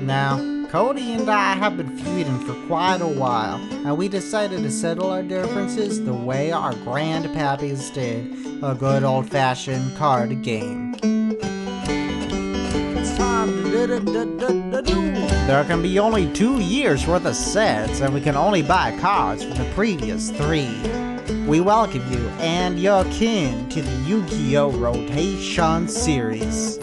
Now, Cody and I have been feuding for quite a while, and we decided to settle our differences the way our grandpappies did, a good old-fashioned card game. It's time to do. There can be only 2 years worth of sets, and we can only buy cards from the previous 3. We welcome you and your kin to the Yugioh Rotation Series.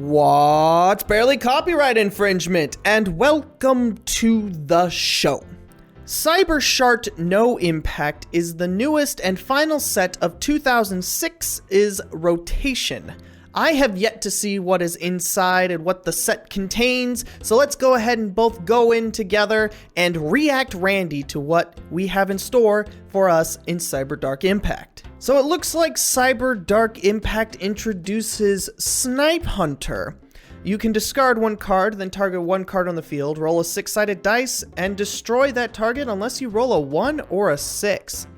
What's barely copyright infringement, and welcome to the show. Cyberdark No Impact is the newest and final set of 2006's Rotation. I have yet to see what is inside and what the set contains, so let's go ahead and both go in together and react Randy to what we have in store for us in Cybrdark Impact. So it looks like Cybrdark Impact introduces Snipe Hunter. You can discard 1 card, then target 1 card on the field, roll a 6-sided dice, and destroy that target unless you roll a 1 or a 6.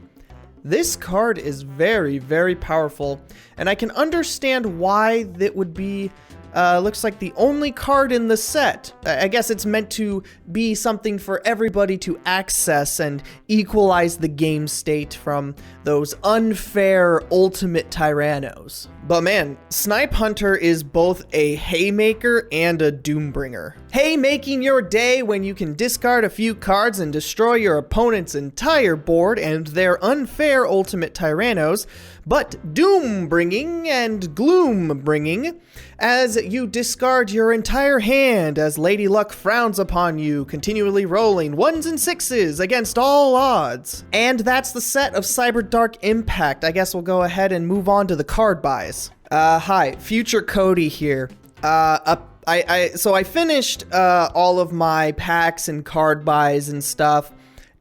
This card is very, very powerful, and I can understand why that would be, looks like the only card in the set. I guess it's meant to be something for everybody to access and equalize the game state from those unfair ultimate tyrannos. But man, Snipe Hunter is both a haymaker and a doombringer. Haymaking your day when you can discard a few cards and destroy your opponent's entire board and their unfair ultimate tyrannos, but doom-bringing and gloom-bringing as you discard your entire hand as Lady Luck frowns upon you, continually rolling 1s and 6s against all odds. And that's the set of Cybrdark Impact. I guess we'll go ahead and move on to the card buys. Hi, future Cody here. So I finished all of my packs and card buys and stuff,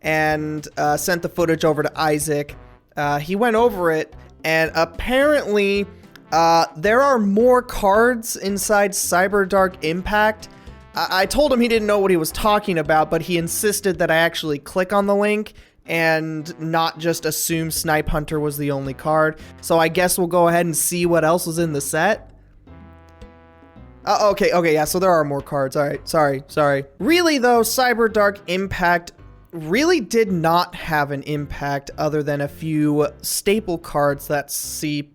and sent the footage over to Isaac. He went over it, and apparently there are more cards inside Cybrdark Impact. I told him he didn't know what he was talking about, but he insisted that I actually click on the link and not just assume Snipe Hunter was the only card. So I guess we'll go ahead and see what else was in the set. Okay, yeah, so there are more cards. All right, sorry. Really though, Cybrdark Impact really did not have an impact other than a few staple cards that see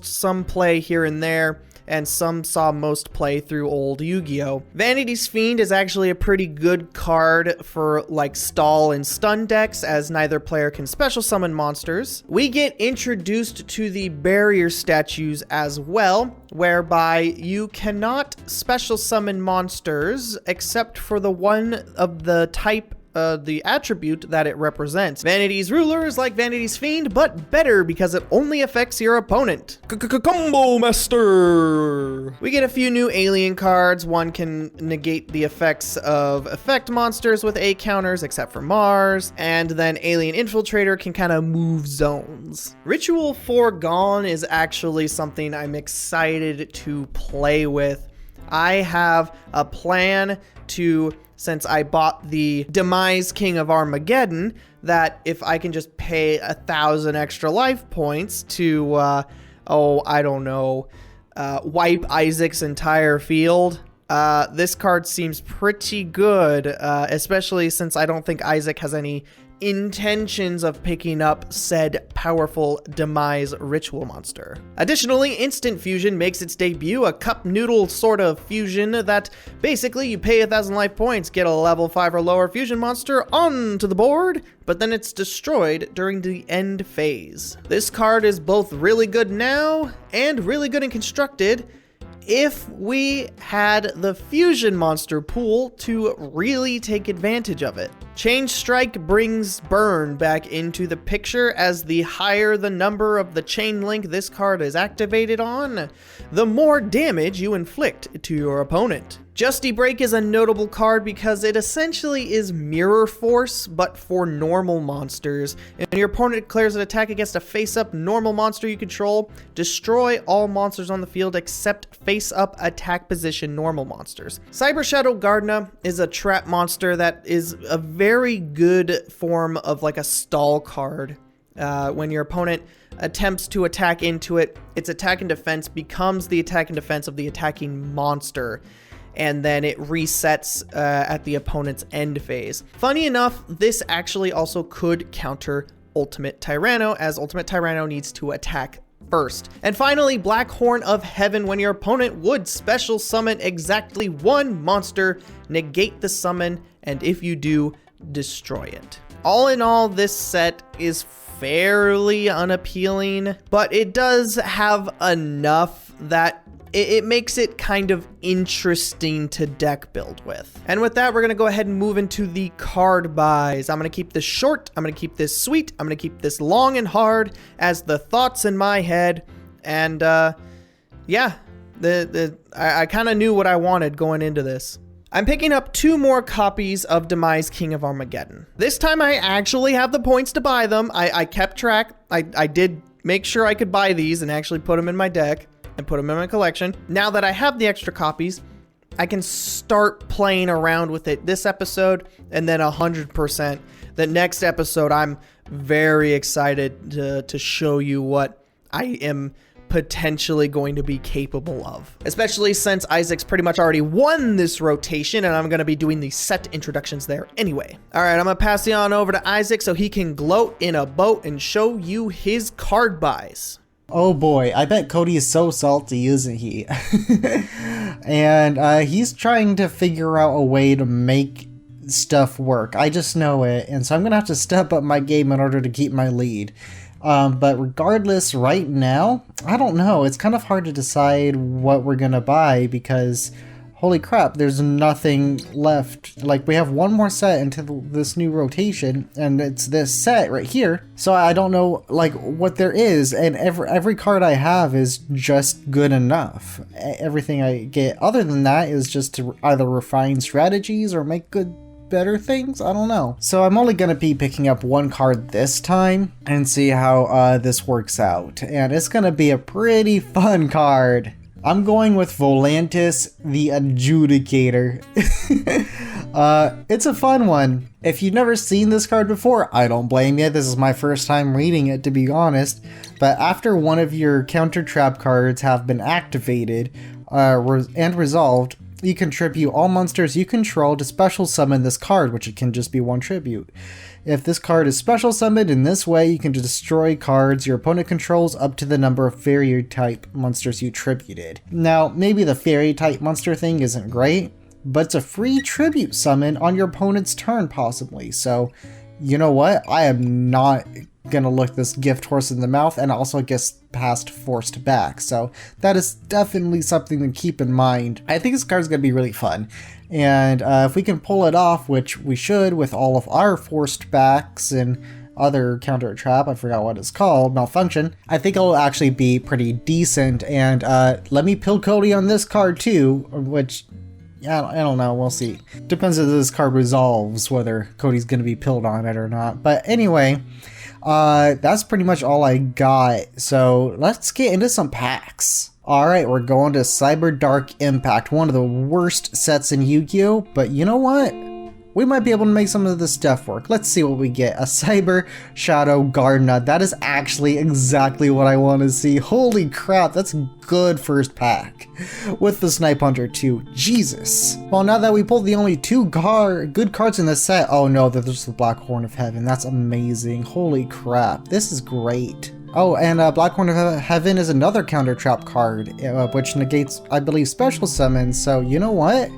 some play here and there, and some saw most play through old Yugioh. Vanity's Fiend is actually a pretty good card for like stall and stun decks, as neither player can special summon monsters. We get introduced to the barrier statues as well, whereby you cannot special summon monsters except for the one of the type the attribute that it represents. Vanity's Ruler is like Vanity's Fiend, but better because it only affects your opponent. Combo Master! We get a few new alien cards. One can negate the effects of effect monsters with A counters, except for Mars, and then Alien Infiltrator can kind of move zones. Ritual Foregone is actually something I'm excited to play with. I have a plan to, since I bought the Demise King of Armageddon, that if I can just pay 1,000 extra life points to, wipe Isaac's entire field, this card seems pretty good, especially since I don't think Isaac has any intentions of picking up said powerful Demise ritual monster. Additionally, Instant Fusion makes its debut, a cup noodle sort of fusion that basically you pay 1,000 life points, get a level 5 or lower fusion monster onto the board, but then it's destroyed during the end phase. This card is both really good now and really good and constructed if we had the fusion monster pool to really take advantage of it. Change Strike brings Burn back into the picture, as the higher the number of the chain link this card is activated on, the more damage you inflict to your opponent. Justy Break is a notable card because it essentially is Mirror Force, but for normal monsters. And your opponent declares an attack against a face-up normal monster you control, destroy all monsters on the field except face-up attack position normal monsters. Cyber Shadow Gardna is a trap monster that is a very good form of like a stall card. When your opponent attempts to attack into it, its attack and defense becomes the attack and defense of the attacking monster, and then it resets at the opponent's end phase. Funny enough, this actually also could counter Ultimate Tyranno, as Ultimate Tyranno needs to attack first. And finally, Black Horn of Heaven. When your opponent would special summon exactly one monster, negate the summon, and if you do, destroy it. All in all, this set is fairly unappealing, but it does have enough that it makes it kind of interesting to deck build with. And with that, we're gonna go ahead and move into the card buys. I'm gonna keep this short, I'm gonna keep this sweet, I'm gonna keep this long and hard as the thoughts in my head. And yeah, I kind of knew what I wanted going into this. I'm picking up 2 more copies of Demise King of Armageddon. This time I actually have the points to buy them. I kept track. I did make sure I could buy these and actually put them in my deck and put them in my collection. Now that I have the extra copies, I can start playing around with it this episode, and then 100% the next episode. I'm very excited to show you what I am potentially going to be capable of, especially since Isaac's pretty much already won this rotation, and I'm going to be doing the set introductions there anyway. All right, I'm going to pass it on over to Isaac so he can gloat in a boat and show you his card buys. Oh boy, I bet Cody is so salty, isn't he? And he's trying to figure out a way to make stuff work. I just know it, and so I'm gonna have to step up my game in order to keep my lead. But regardless, right now, I don't know. It's kind of hard to decide what we're gonna buy because, holy crap, there's nothing left. Like, we have one more set into this new rotation, and it's this set right here. So I don't know, like, what there is, and every card I have is just good enough. Everything I get other than that is just to either refine strategies or make better things. I don't know. So I'm only gonna be picking up one card this time and see how this works out. And it's gonna be a pretty fun card. I'm going with Volantis the Adjudicator. It's a fun one. If you've never seen this card before, I don't blame you. This is my first time reading it, to be honest. But after one of your counter trap cards have been activated and resolved, you contribute all monsters you control to special summon this card, which it can just be one tribute. If this card is special summoned in this way, you can destroy cards your opponent controls up to the number of fairy type monsters you tributed. Now, maybe the fairy type monster thing isn't great, but it's a free tribute summon on your opponent's turn possibly. So, you know what? I am not gonna look this gift horse in the mouth and also gets past forced back. So that is definitely something to keep in mind. I think this card's gonna be really fun. And if we can pull it off, which we should with all of our forced backs and other counter trap, I forgot what it's called, malfunction, I think it'll actually be pretty decent. And let me pill Cody on this card too, which I don't know, we'll see. Depends if this card resolves whether Cody's gonna be pilled on it or not. But anyway, that's pretty much all I got. So let's get into some packs. Alright, we're going to Cybrdark Impact, one of the worst sets in Yu-Gi-Oh! But you know what? We might be able to make some of this stuff work. Let's see what we get. A Cyber Shadow Gardener. That is actually exactly what I want to see. Holy crap, that's good first pack. With the Snipe Hunter too. Jesus. Well, now that we pulled the only 2 good cards in the set. Oh no, there's the Black Horn of Heaven. That's amazing. Holy crap. This is great. Oh, and Black Horn of Heaven is another counter trap card, which negates, I believe, special summons. So, you know what?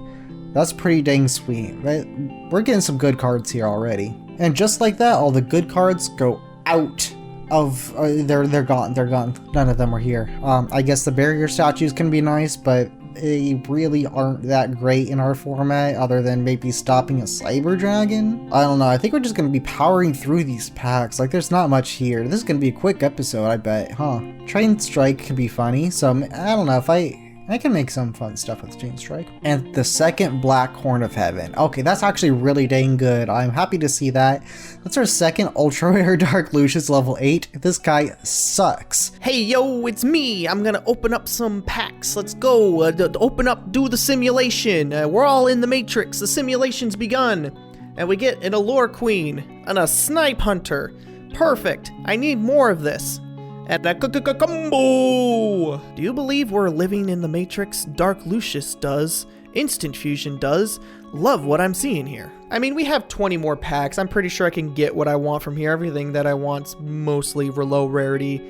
That's pretty dang sweet. Right? We're getting some good cards here already. And just like that, all the good cards go out of... they're gone. They're gone. None of them are here. I guess the barrier statues can be nice, but they really aren't that great in our format, other than maybe stopping a Cyber Dragon. I don't know. I think we're just going to be powering through these packs. Like, there's not much here. This is going to be a quick episode, I bet, huh? Train Strike can be funny, so I don't know if I can make some fun stuff with Chain Strike. And the second Black Horn of Heaven. Okay, that's actually really dang good. I'm happy to see that. That's our second Ultra Rare Dark Lucius level 8. This guy sucks. Hey, yo, it's me. I'm gonna open up some packs. Let's go. Open up, do the simulation. We're all in the Matrix. The simulation's begun. And we get an Allure Queen and a Snipe Hunter. Perfect. I need more of this. And a combo! Do you believe we're living in the Matrix? Dark Lucius does. Instant Fusion does. Love what I'm seeing here. I mean, we have 20 more packs. I'm pretty sure I can get what I want from here. Everything that I want's mostly low rarity.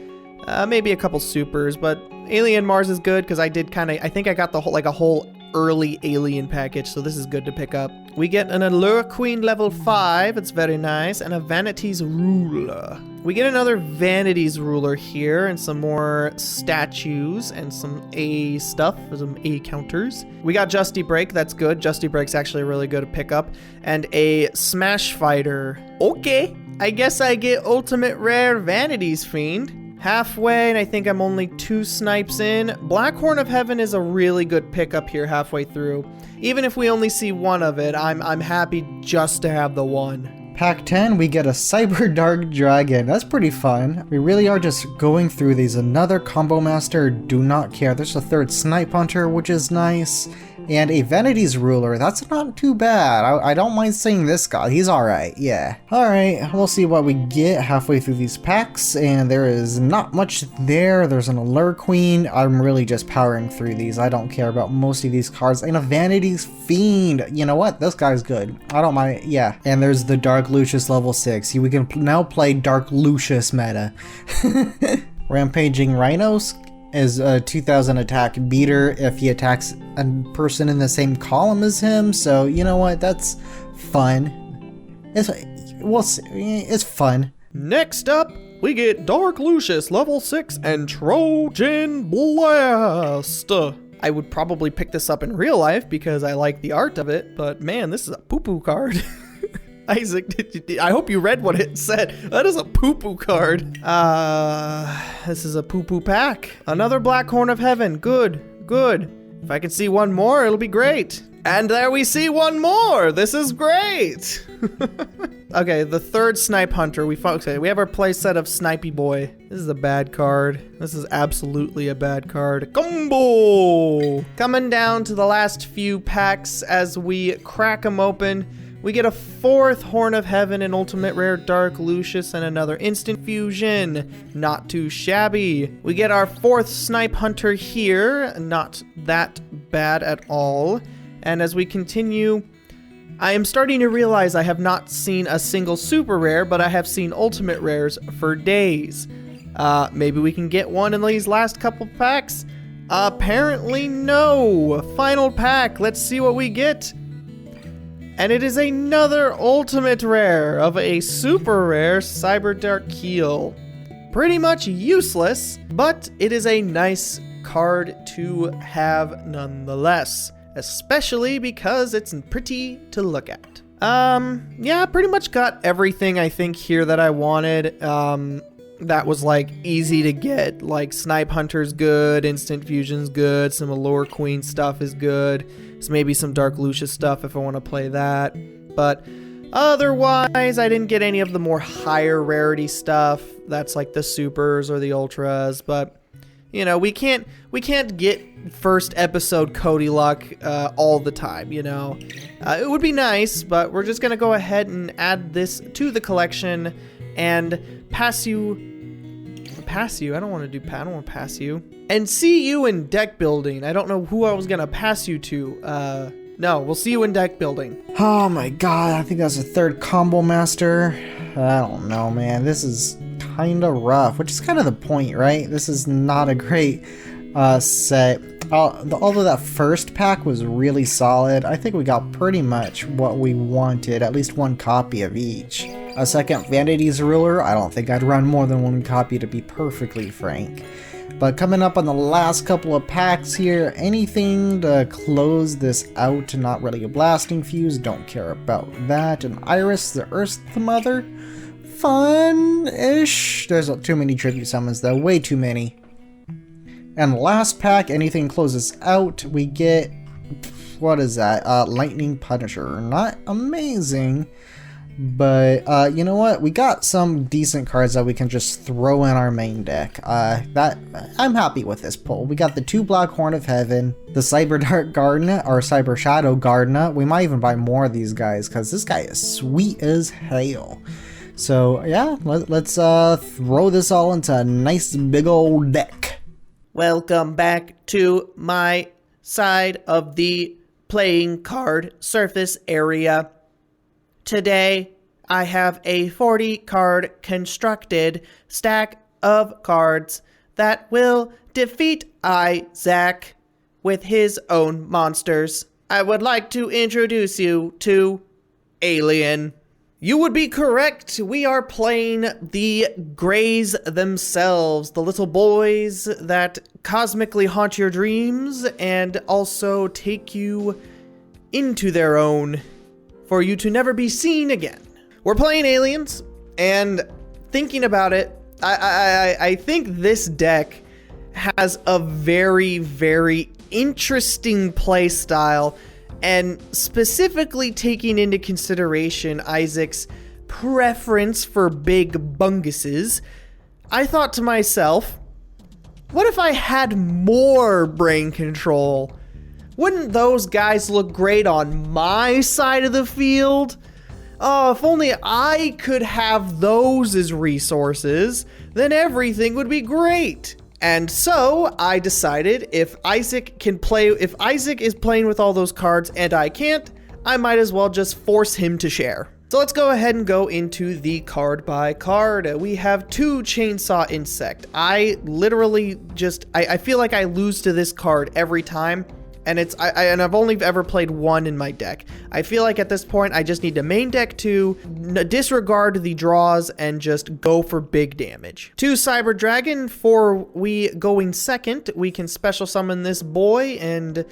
Maybe a couple supers, but Alien Mars is good because I think I got the whole, a whole early alien package, so this is good to pick up. We get an Allure Queen level 5, it's very nice, and a Vanity's Ruler. We get another Vanity's Ruler here, and some more statues, and some A stuff, some A counters. We got Justy Break, that's good. Justy Break's actually really good to pick up. And a Smash Fighter. Okay, I guess I get Ultimate Rare Vanity's Fiend. Halfway, and I think I'm only 2 snipes in. Black Horn of Heaven is a really good pickup here halfway through. Even if we only see one of it, I'm happy just to have the one. Pack 10, we get a Cyberdark Dragon. That's pretty fun. We really are just going through these. Another Combo Master, do not care. There's a third Snipe Hunter, which is nice. And a Vanity's Ruler, that's not too bad. I don't mind seeing this guy, he's alright, yeah. Alright, we'll see what we get halfway through these packs, and there is not much there. There's an Allure Queen. I'm really just powering through these. I don't care about most of these cards. And a Vanity's Fiend. You know what? This guy's good. I don't mind, yeah. And there's the Dark Lucius level 6. We can now play Dark Lucius meta. Rampaging Rhinos is a 2000 attack beater if he attacks a person in the same column as him, so you know what, that's fun. We'll see. It's fun. Next up, we get Dark Lucius level 6 and Trojan Blast. I would probably pick this up in real life because I like the art of it, but man, this is a poo-poo card. Isaac, I hope you read what it said. That is a poo-poo card. This is a poo-poo pack. Another Black Horn of Heaven. Good, good. If I can see one more, it'll be great. And there we see one more. This is great. Okay, the third Snipe Hunter. We have our play set of Snipey Boy. This is a bad card. This is absolutely a bad card. Combo! Coming down to the last few packs as we crack them open. We get a fourth Horn of Heaven, an Ultimate Rare Dark Lucius, and another Instant Fusion. Not too shabby. We get our fourth Snipe Hunter here. Not that bad at all. And as we continue, I am starting to realize I have not seen a single super rare, but I have seen ultimate rares for days. Maybe we can get one in these last couple packs? Apparently no. Final pack. Let's see what we get. And it is another ultimate rare of a super rare Cyberdark Keel. Pretty much useless, but it is a nice card to have nonetheless. Especially because it's pretty to look at. Yeah, pretty much got everything I think here that I wanted. That was like easy to get. Like Snipe Hunter's good, Instant Fusion's good, some Allure Queen stuff is good. So maybe some Dark Lucius stuff if I want to play that. But otherwise, I didn't get any of the more higher rarity stuff. That's like the supers or the ultras, but you know, we can't get first episode Cody luck all the time, you know. It would be nice, but we're just gonna go ahead and add this to the collection and pass you. I don't want to pass you. And see you in deck building. I don't know who I was gonna pass you to. No, we'll see you in deck building. Oh my god, I think that's the third Combo Master. I don't know, man. This is kinda rough, which is kind of the point, right? This is not a great set. Although that first pack was really solid, I think we got pretty much what we wanted, at least one copy of each. A second Vanity's Ruler, I don't think I'd run more than one copy to be perfectly frank. But coming up on the last couple of packs here, anything to close this out, not really a Blasting Fuse, don't care about that. An Iris, the Earth Mother, fun-ish. There's too many tribute summons though, way too many. And last pack, anything closes out, we get, what is that? Lightning Punisher. Not amazing, but you know what? We got some decent cards that we can just throw in our main deck. I'm happy with this pull. We got the 2 Black Horn of Heaven, the Cyberdark Gardener, or Cyber Shadow Gardener. We might even buy more of these guys because this guy is sweet as hell. So yeah, let's throw this all into a nice big old deck. Welcome back to my side of the playing card surface area. Today, I have a 40 card constructed stack of cards that will defeat Isaac with his own monsters. I would like to introduce you to Alien. You would be correct. We are playing the Greys themselves, the little boys that cosmically haunt your dreams and also take you into their own for you to never be seen again. We're playing aliens, and thinking about it, I think this deck has a very, very interesting play style, and specifically taking into consideration Isaac's preference for big bunguses. I thought to myself, what if I had more brain control? Wouldn't those guys look great on my side of the field? Oh, if only I could have those as resources, then everything would be great. And so I decided if Isaac is playing with all those cards and I can't, I might as well just force him to share. So let's go ahead and go into the card by card. We have 2 Chainsaw Insect. I literally I feel like I lose to this card every time. And I've only ever played 1 in my deck. I feel like at this point, I just need to main deck 2, disregard the draws, and just go for big damage. 2 Cyber Dragon. For we going second, we can special summon this boy and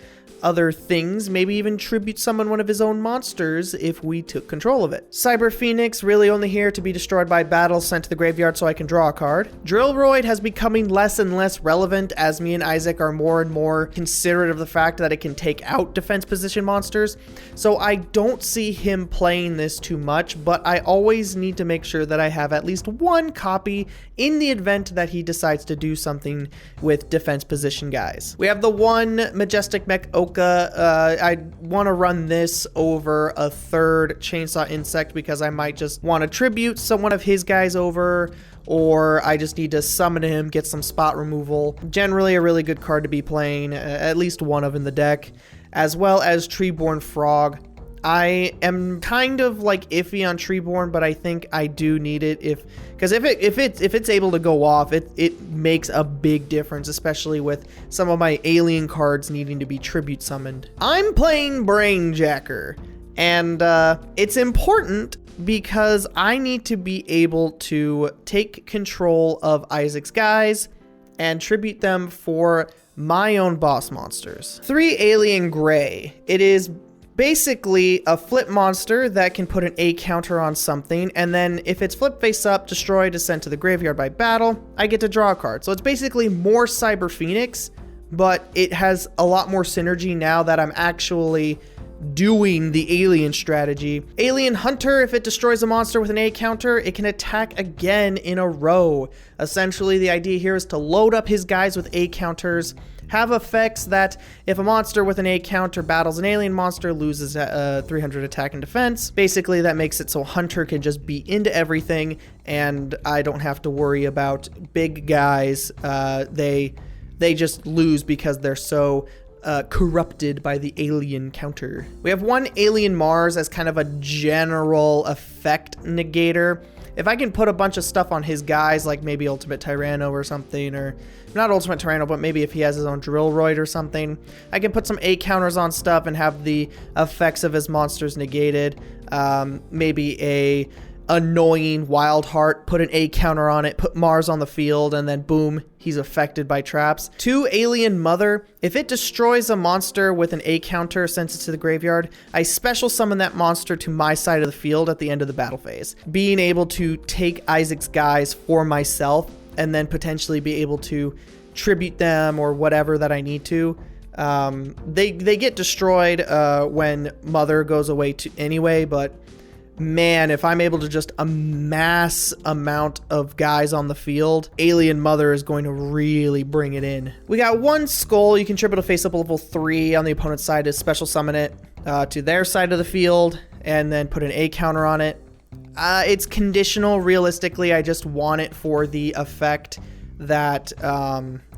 other things, maybe even tribute summon one of his own monsters if we took control of it. Cyber Phoenix, really only here to be destroyed by battle, sent to the graveyard so I can draw a card. Drillroid has becoming less and less relevant as me and Isaac are more and more considerate of the fact that it can take out defense position monsters, so I don't see him playing this too much, but I always need to make sure that I have at least 1 copy in the event that he decides to do something with defense position guys. We have the 1 Majestic Mech Oka. I want to run this over a 3rd Chainsaw Insect because I might just want to tribute one of his guys over, or I just need to summon him, get some spot removal. Generally a really good card to be playing, at least 1 of in the deck, as well as Treeborn Frog. I am kind of like iffy on Treeborn, but I think I do need it because if it's able to go off, it makes a big difference, especially with some of my alien cards needing to be tribute summoned. I'm playing Brainjacker, and it's important because I need to be able to take control of Isaac's guys and tribute them for my own boss monsters. 3 Alien Gray. It is basically a flip monster that can put an A counter on something, and then if it's flip face up, destroyed, is sent to the graveyard by battle, I get to draw a card. So it's basically more Cyber Phoenix, but it has a lot more synergy now that I'm actually doing the alien strategy. Alien Hunter, if it destroys a monster with an A counter, it can attack again in a row. Essentially, the idea here is to load up his guys with A counters, have effects that if a monster with an A counter battles an alien monster, loses 300 attack and defense. Basically, that makes it so Hunter can just be into everything, and I don't have to worry about big guys. They just lose because they're so corrupted by the alien counter. We have 1 Alien Mars as kind of a general effect negator. If I can put a bunch of stuff on his guys, like maybe Ultimate Tyranno or something, or not Ultimate Tyranno, but maybe if he has his own Drillroid or something, I can put some A counters on stuff and have the effects of his monsters negated. Maybe a annoying Wild Heart, put an A counter on it, put Mars on the field, and then boom, he's affected by traps. 2 Alien Mother. If it destroys a monster with an A counter, sends it to the graveyard, I special summon that monster to my side of the field at the end of the battle phase. Being able to take Isaac's guys for myself and then potentially be able to tribute them or whatever that I need to. They get destroyed when Mother goes away anyway, but man, if I'm able to just amass amount of guys on the field, Alien Mother is going to really bring it in. We got 1 Skull. You can tribute a face up level 3 on the opponent's side to special summon it to their side of the field and then put an A counter on it. It's conditional. Realistically, I just want it for the effect that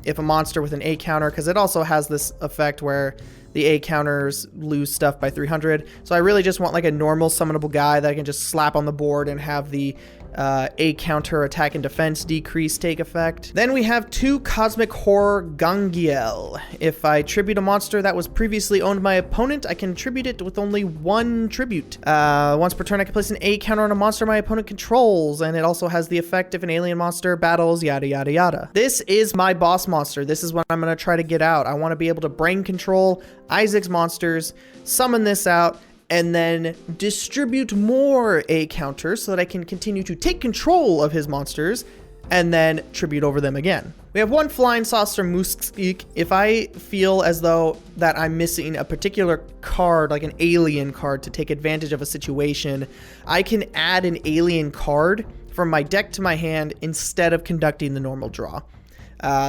if a monster with an A counter, because it also has this effect where the A counters lose stuff by 300. So I really just want like a normal summonable guy that I can just slap on the board and have the A counter attack and defense decrease take effect. Then we have 2 Cosmic Horror Gangiel. If I tribute a monster that was previously owned by my opponent, I can tribute it with only 1 tribute. Once per turn, I can place an A counter on a monster my opponent controls, and it also has the effect if an alien monster battles, yada yada yada. This is my boss monster. This is what I'm going to try to get out. I want to be able to brain control Isaac's monsters, summon this out, and then distribute more A counters so that I can continue to take control of his monsters and then tribute over them again. We have 1 Flying Saucer Muskik. If I feel as though that I'm missing a particular card, like an alien card, to take advantage of a situation, I can add an alien card from my deck to my hand instead of conducting the normal draw.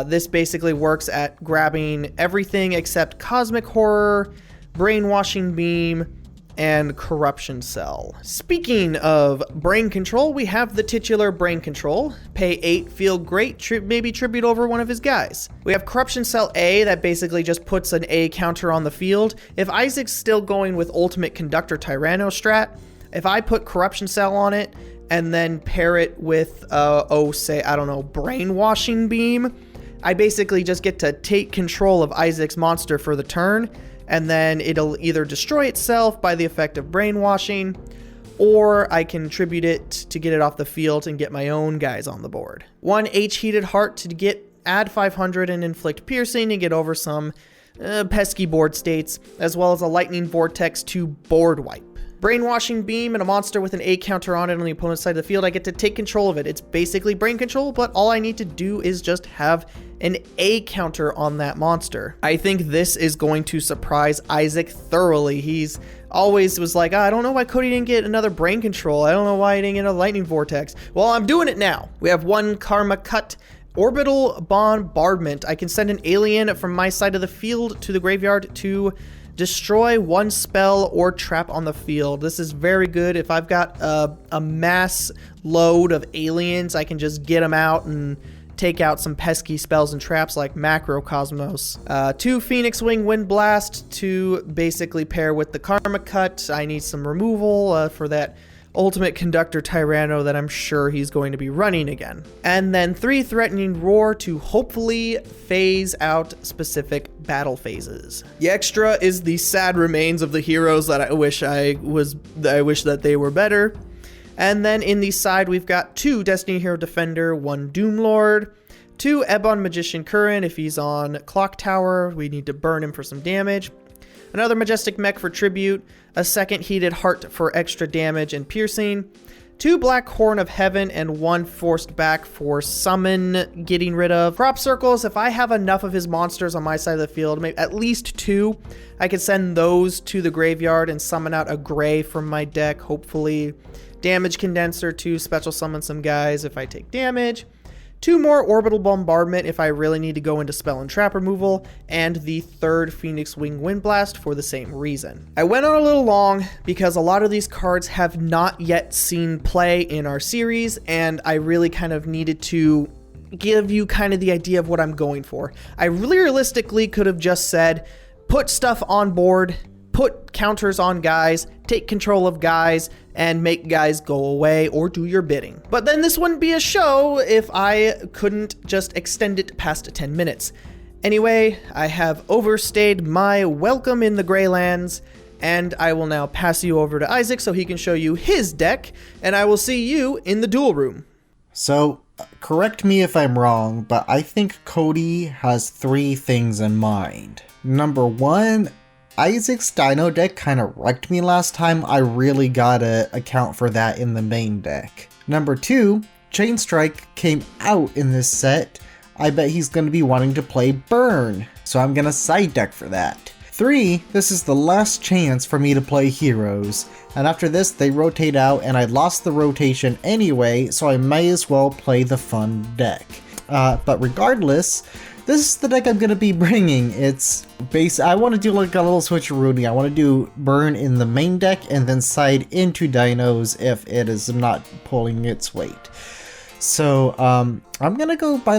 This basically works at grabbing everything except Cosmic Horror, Brainwashing Beam, and Corruption Cell. Speaking of brain control, we have the titular brain control. Pay 8, feel great, maybe tribute over one of his guys. We have Corruption Cell A that basically just puts an A counter on the field. If Isaac's still going with Ultimate Conductor Tyranno strat, if I put Corruption Cell on it and then pair it with, Brainwashing Beam, I basically just get to take control of Isaac's monster for the turn, and then it'll either destroy itself by the effect of brainwashing, or I can tribute it to get it off the field and get my own guys on the board. 1 H-Heated Heart to add 500 and inflict piercing and get over some pesky board states, as well as a Lightning Vortex to board wipe. Brainwashing Beam and a monster with an A counter on it on the opponent's side of the field, I get to take control of it. It's basically brain control, but all I need to do is just have an A counter on that monster. I think this is going to surprise Isaac thoroughly. He's always was like, I don't know why Cody didn't get another brain control. I don't know why he didn't get a Lightning Vortex. Well, I'm doing it now. We have 1 Karma Cut Orbital Bombardment. I can send an alien from my side of the field to the graveyard to destroy 1 spell or trap on the field. This is very good. If I've got a mass load of aliens, I can just get them out and take out some pesky spells and traps like Macrocosmos. 2 Phoenix Wing Wind Blast to basically pair with the Karma Cut. I need some removal for that Ultimate Conductor Tyranno that I'm sure he's going to be running again. And then 3 Threatening Roar to hopefully phase out specific battle phases. The extra is the sad remains of the heroes that I wish that they were better. And then in the side, we've got 2 Destiny Hero Defender, 1 Doomlord, 2 Ebon Magician Current. If he's on Clock Tower, we need to burn him for some damage. Another Majestic Mech for tribute, a 2nd Heated Heart for extra damage and piercing, 2 Black Horn of Heaven, and 1 Forced Back for summon getting rid of. Crop Circles, if I have enough of his monsters on my side of the field, maybe at least 2, I could send those to the graveyard and summon out a gray from my deck, hopefully. Damage Condenser to special summon some guys if I take damage. 2 more Orbital Bombardment if I really need to go into spell and trap removal, and the 3rd Phoenix Wing Wind Blast for the same reason. I went on a little long because a lot of these cards have not yet seen play in our series, and I really kind of needed to give you kind of the idea of what I'm going for. I really realistically could have just said, put stuff on board, put counters on guys, take control of guys, and make guys go away or do your bidding. But then this wouldn't be a show if I couldn't just extend it past 10 minutes. Anyway, I have overstayed my welcome in the Greylands, and I will now pass you over to Isaac so he can show you his deck, and I will see you in the duel room. So, correct me if I'm wrong, but I think Cody has 3 things in mind. Number 1, Isaac's Dino deck kind of wrecked me last time. I really gotta account for that in the main deck. Number 2, Chain Strike came out in this set. I bet he's gonna be wanting to play Burn, so I'm gonna side deck for that. 3, this is the last chance for me to play heroes, and after this they rotate out and I lost the rotation anyway, so I might as well play the fun deck. But regardless, this is the deck I'm gonna be bringing. It's I want to do like a little switcheroo. I want to do burn in the main deck and then side into dinos if it is not pulling its weight. So I'm gonna go by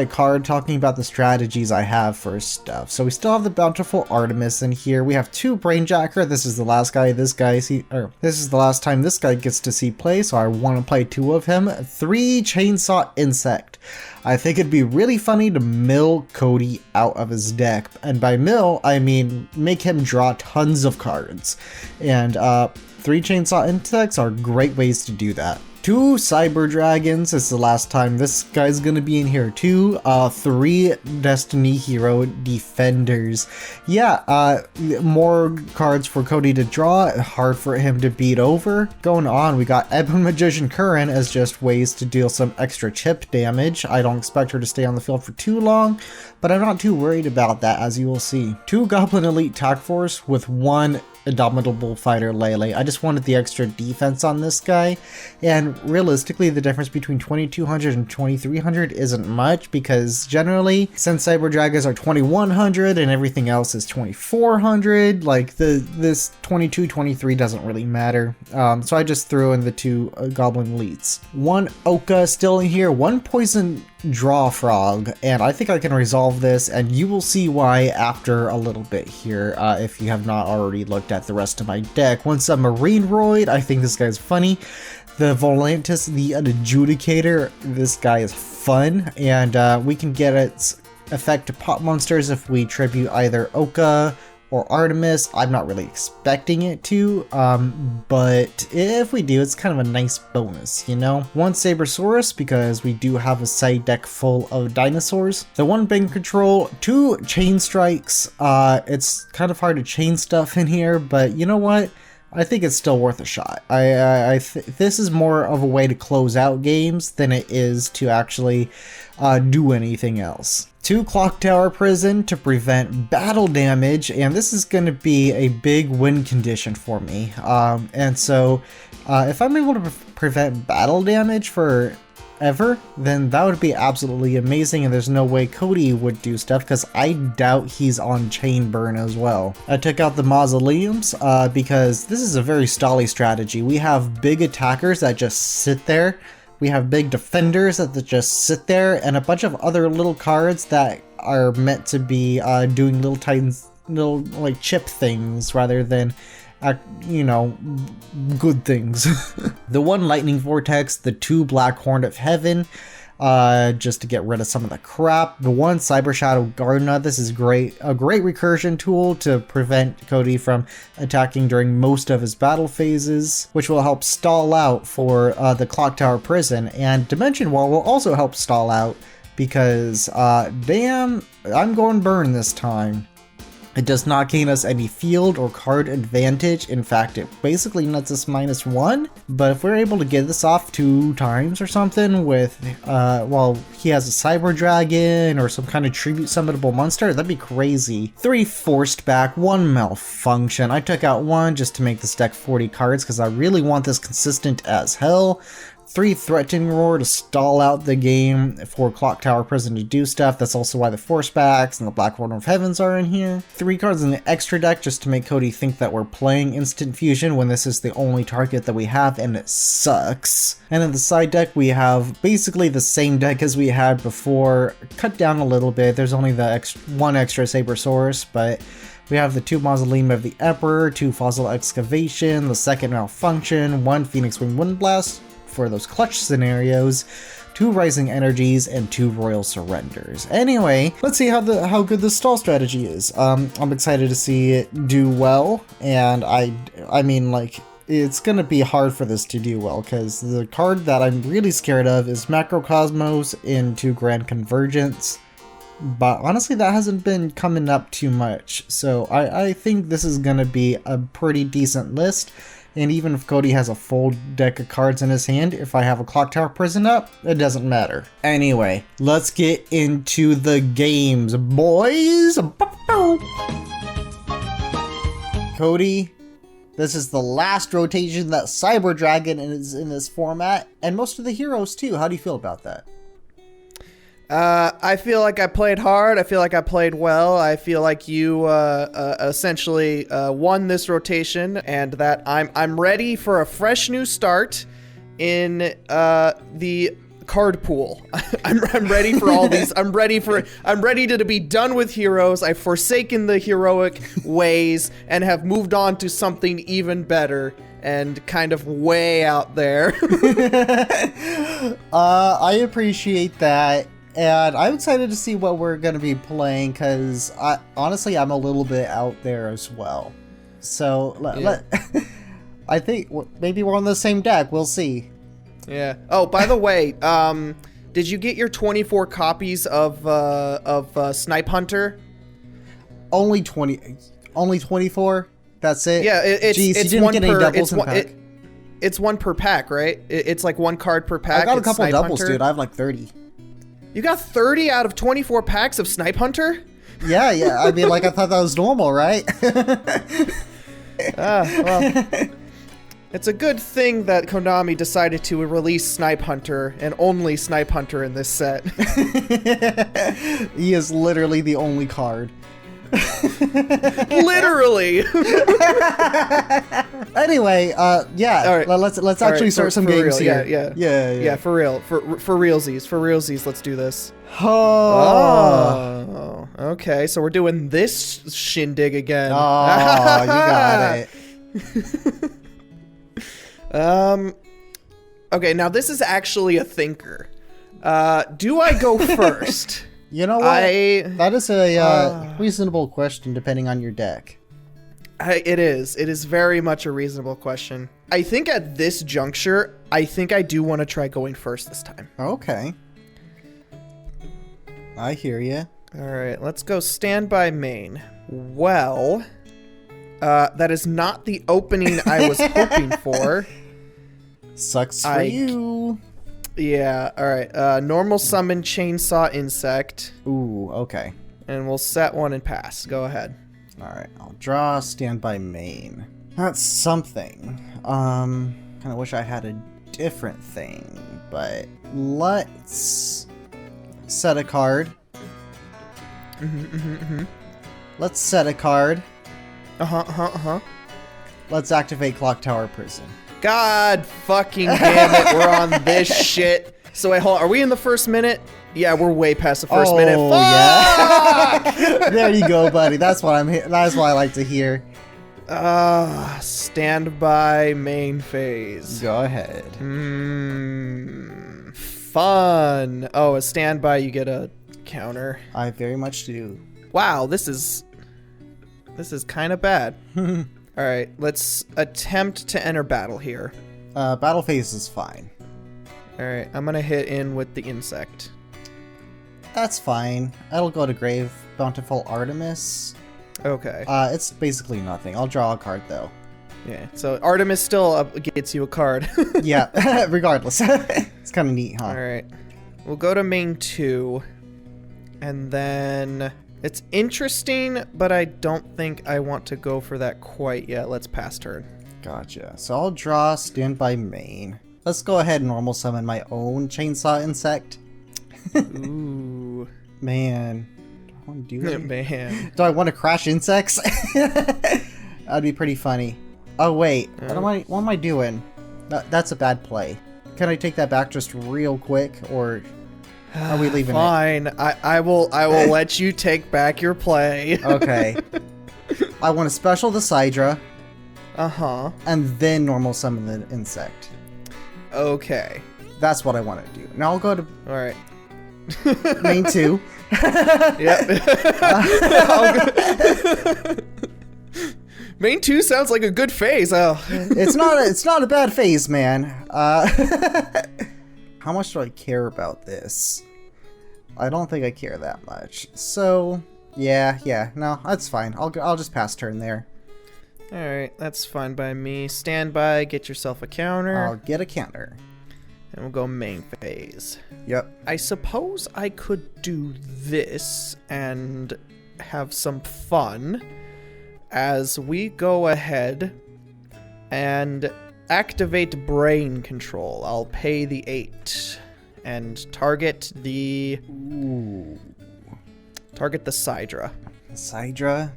card talking about the strategies I have for stuff. So we still have the Bountiful Artemis in here. We have 2 Brainjacker. This is the last guy this is the last time this guy gets to see play, so I want to play 2 of him. 3 Chainsaw Insect. I think it'd be really funny to mill Cody out of his deck, and by mill I mean make him draw tons of cards. And 3 Chainsaw Insects are great ways to do that. 2 Cyber Dragons is the last time this guy's gonna be in here too. 3 Destiny Hero Defenders. Yeah, more cards for Cody to draw, hard for him to beat over. Going on, we got Ebon Magician Curran as just ways to deal some extra chip damage. I don't expect her to stay on the field for too long, but I'm not too worried about that, as you will see. 2 Goblin Elite Tac Force with 1 Indomitable Fighter Lele. I just wanted the extra defense on this guy, and realistically the difference between 2200 and 2300 isn't much, because generally since Cyber Dragons are 2100 and everything else is 2400, like this 23 doesn't really matter. So I just threw in the 2 Goblin Elites. 1 Oka still in here, 1 Poison Draw Frog, and I think I can resolve this, and you will see why after a little bit here, if you have not already looked at the rest of my deck. 1 Submarine Roid, I think this guy's funny. The Volantis, the Adjudicator, this guy is fun, and we can get its effect to pop monsters if we tribute either Oka or Artemis. I'm not really expecting it to, but if we do, it's kind of a nice bonus, you know? 1 Sabersaurus, because we do have a side deck full of dinosaurs. The 1 Bang Control, 2 Chain Strikes. It's kind of hard to chain stuff in here, but you know what? I think it's still worth a shot. This is more of a way to close out games than it is to actually do anything else. 2 Clock Tower Prison to prevent battle damage, and this is going to be a big win condition for me. And so if I'm able to prevent battle damage forever, then that would be absolutely amazing, and there's no way Cody would do stuff because I doubt he's on chain burn as well. I took out the Mausoleums because this is a very stally strategy. We have big attackers that just sit there. We have big defenders that just sit there, and a bunch of other little cards that are meant to be doing little like chip things rather than, you know, good things. The 1 Lightning Vortex, the 2 Black Horn of Heaven, just to get rid of some of the crap. The 1 Cyber Shadow Gardener, this is a great recursion tool to prevent Cody from attacking during most of his battle phases, which will help stall out for the Clock Tower Prison. And Dimension Wall will also help stall out because, damn, I'm going burn this time. It does not gain us any field or card advantage. In fact, it basically nets us -1. But if we're able to get this off 2 times or something with, well, he has a Cyber Dragon or some kind of tribute summonable monster, that'd be crazy. 3 Forced Back, 1 Malfunction. I took out 1 just to make this deck 40 cards because I really want this consistent as hell. 3 Threatening Roar to stall out the game for Clock Tower Prison to do stuff. That's also why the Force Backs and the Black Horn of Heavens are in here. 3 cards in the extra deck just to make Cody think that we're playing Instant Fusion when this is the only target that we have, and it sucks. And in the side deck we have basically the same deck as we had before, cut down a little bit. There's only the 1 extra Sabersaurus, but we have the 2 Mausoleum of the Emperor, 2 Fossil Excavation, the 2nd Malfunction, 1 Phoenix Wing Wind Blast for those clutch scenarios, 2 Rising Energies, and 2 Royal Surrenders. Anyway, let's see how good this stall strategy is. I'm excited to see it do well, and I mean, like, it's gonna be hard for this to do well, because the card that I'm really scared of is Macrocosmos into Grand Convergence. But honestly, that hasn't been coming up too much, so I think this is gonna be a pretty decent list. And even if Cody has a full deck of cards in his hand, if I have a Clock Tower Prison up, it doesn't matter. Anyway, let's get into the games, boys! Cody, this is the last rotation that Cyber Dragon is in this format, and most of the heroes too. How do you feel about that? I feel like I played hard. I feel like I played well. I feel like you essentially won this rotation, and that I'm ready for a fresh new start in the card pool. I'm ready for all these. I'm ready to be done with heroes. I've forsaken the heroic ways and have moved on to something even better and kind of way out there. I appreciate that. And I'm excited to see what we're going to be playing, because honestly, I'm a little bit out there as well. So, I think maybe we're on the same deck. We'll see. Yeah. Oh, by the way, did you get your 24 copies of Snipe Hunter? Only 24? That's it? Yeah, it's Jeez, it's you didn't one get any per doubles in pack? it's one per pack, right? It's like one card per pack. I got a It's couple Snipe doubles, Hunter. dude. I have like 30. You got 30 out of 24 packs of Snipe Hunter? Yeah. I mean, like, I thought that was normal, right? Well, it's a good thing that Konami decided to release Snipe Hunter and only Snipe Hunter in this set. He is literally the only card. Literally. Anyway, yeah. All right. Let's actually start some games real. here. Yeah, for real. For realsies, let's do this. Oh. Okay, so we're doing this shindig again. Oh, you got it. Okay, now this is actually a thinker. Do I go first? You know what? That is a reasonable question depending on your deck. It is. It is very much a reasonable question. I think at this juncture, I do want to try going first this time. Okay. I hear you. All right, let's go standby main. Well, that is not the opening I was hoping for. Sucks for you. Yeah, all right. Normal summon chainsaw insect. Ooh, okay. And we'll set one and pass. Go ahead. All right, I'll draw standby main. That's something. Kind of wish I had a different thing, but let's set a card. Let's set a card. Let's activate Clock Tower Prison. God fucking damn it, we're on this shit. So wait, hold on. Are we in the first minute? Yeah, we're way past the first minute. Fuck! Yeah. There you go, buddy. That's what that's what I like to hear. Standby main phase. Go ahead. Fun. Oh, a standby, you get a counter. I very much do. Wow, this is kind of bad. All right, let's attempt to enter battle here. Battle phase is fine. All right, I'm gonna hit in with the insect. That's fine. I'll go to Grave Bountiful Artemis. Okay. It's basically nothing. I'll draw a card though. Yeah. So Artemis still gets you a card. Yeah. Regardless, it's kind of neat, huh? All right. We'll go to main 2, and then it's interesting, but I don't think I want to go for that quite yet. Let's pass turn. Gotcha. So I'll draw standby main. Let's go ahead and normal summon my own chainsaw insect. Ooh. Man. Do I want to do it? Man. Do I want to crash insects? That'd be pretty funny. Oh, wait. What am I doing? That's a bad play. Can I take that back just real quick, or are we leaving Fine. it? I will let you take back your play. Okay. I want to special the Cydra. And then normal summon the insect. Okay. That's what I want to do. Now I'll go to All right. main 2. Yep. Main 2 sounds like a good phase. Oh. It's not a bad phase, man. How much do I care about this? I don't think I care that much. So, yeah, no, that's fine. I'll just pass turn there. All right, that's fine by me. Stand by, get yourself a counter. I'll get a counter. And we'll go main phase. Yep. I suppose I could do this and have some fun as we go ahead and activate brain control. I'll pay the 8. and target the Ooh. target the Cydra. Cydra?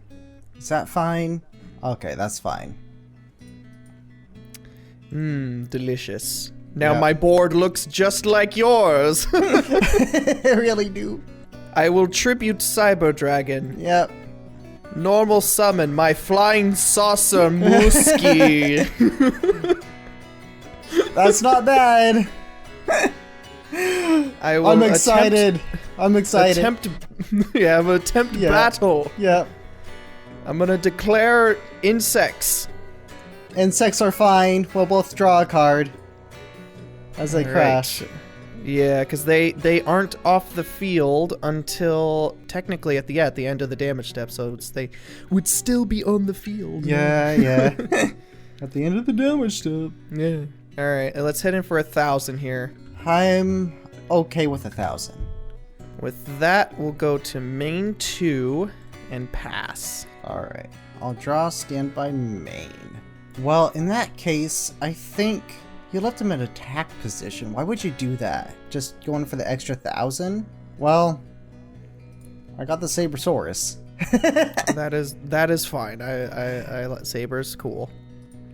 Is that fine? Okay, that's fine. Delicious. Now Yep. my board looks just like yours. I really do. I will tribute Cyber Dragon. Yep. Normal summon my flying saucer Mooski. That's not bad. I will I'm excited. Attempt battle. Yep. I'm gonna declare insects. Insects are fine. We'll both draw a card as they crash. Right. Yeah, because they aren't off the field until technically at the end of the damage step, so they would still be on the field. Yeah. At the end of the damage step. Yeah. All right, let's head in for 1,000 here. I'm okay with 1,000. With that, we'll go to main 2 and pass. All right. I'll draw standby main. Well, in that case, I think you left him in attack position. Why would you do that? Just going for the extra 1,000? Well, I got the Sabersaurus. That is fine. I let Saber's cool.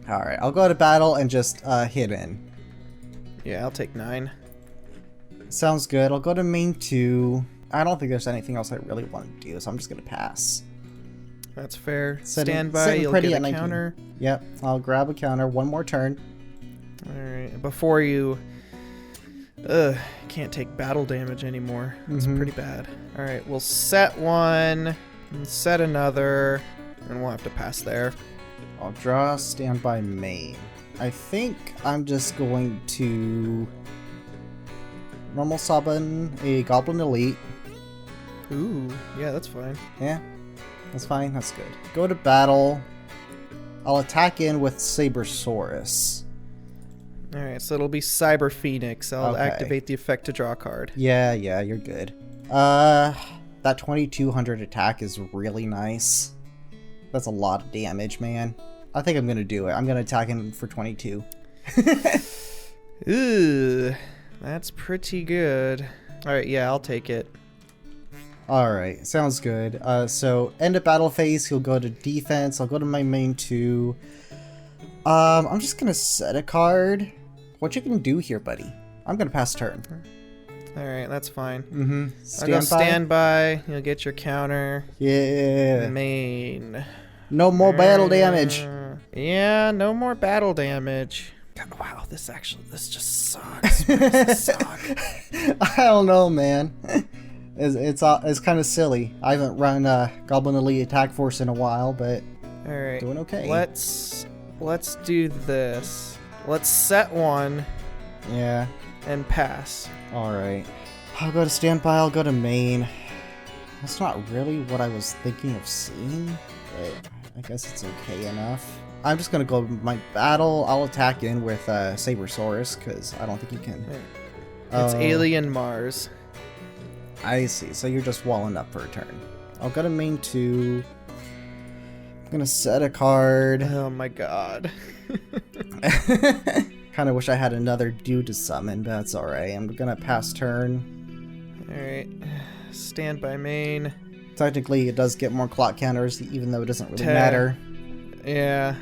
All right, I'll go to battle and just hit in. Yeah, I'll take 9. Sounds good. I'll go to main 2. I don't think there's anything else I really want to do, so I'm just gonna pass. That's fair. Sitting Stand by. You'll pretty get at a 19. counter. Yep, I'll grab a counter. One more turn. All right. Before you, can't take battle damage anymore. It's pretty bad. All right, we'll set one, and set another, and we'll have to pass there. I'll draw standby main. I think I'm just going to normal summon a Goblin Elite. Ooh, yeah, that's fine. Yeah, that's fine. That's good. Go to battle. I'll attack in with Sabersaurus. All right, so it'll be Cyber Phoenix. I'll Okay. activate the effect to draw a card. Yeah, you're good. That 2200 attack is really nice. That's a lot of damage, man. I think I'm gonna do it. I'm gonna attack in for 22. Ooh, that's pretty good. All right, yeah, I'll take it. Alright, sounds good. So, end of battle phase, he'll go to defense. I'll go to my main 2. I'm just gonna set a card. What you can do here, buddy? I'm gonna pass turn. All right, that's fine. Mm-hmm. I'll go stand by. You'll get your counter. Yeah. Main. No more battle damage. Yeah, no more battle damage. God, wow, this just sucks. Why does this suck? I don't know, man. It's kind of silly. I haven't run Goblin Elite Attack Force in a while, but All right, doing okay. Let's do this. Let's set one Yeah. and pass. Alright. I'll go to standby, I'll go to main. That's not really what I was thinking of seeing, but I guess it's okay enough. I'm just gonna go with my battle. I'll attack in with Sabersaurus, because I don't think you can. It's Alien Mars. I see, so you're just walling up for a turn. I'll go to main 2. I'm gonna set a card. Oh my god. Kind of wish I had another dude to summon, but that's alright. I'm gonna pass turn. Alright. Stand by main. Technically, it does get more clock counters, even though it doesn't really 10. matter. Yeah.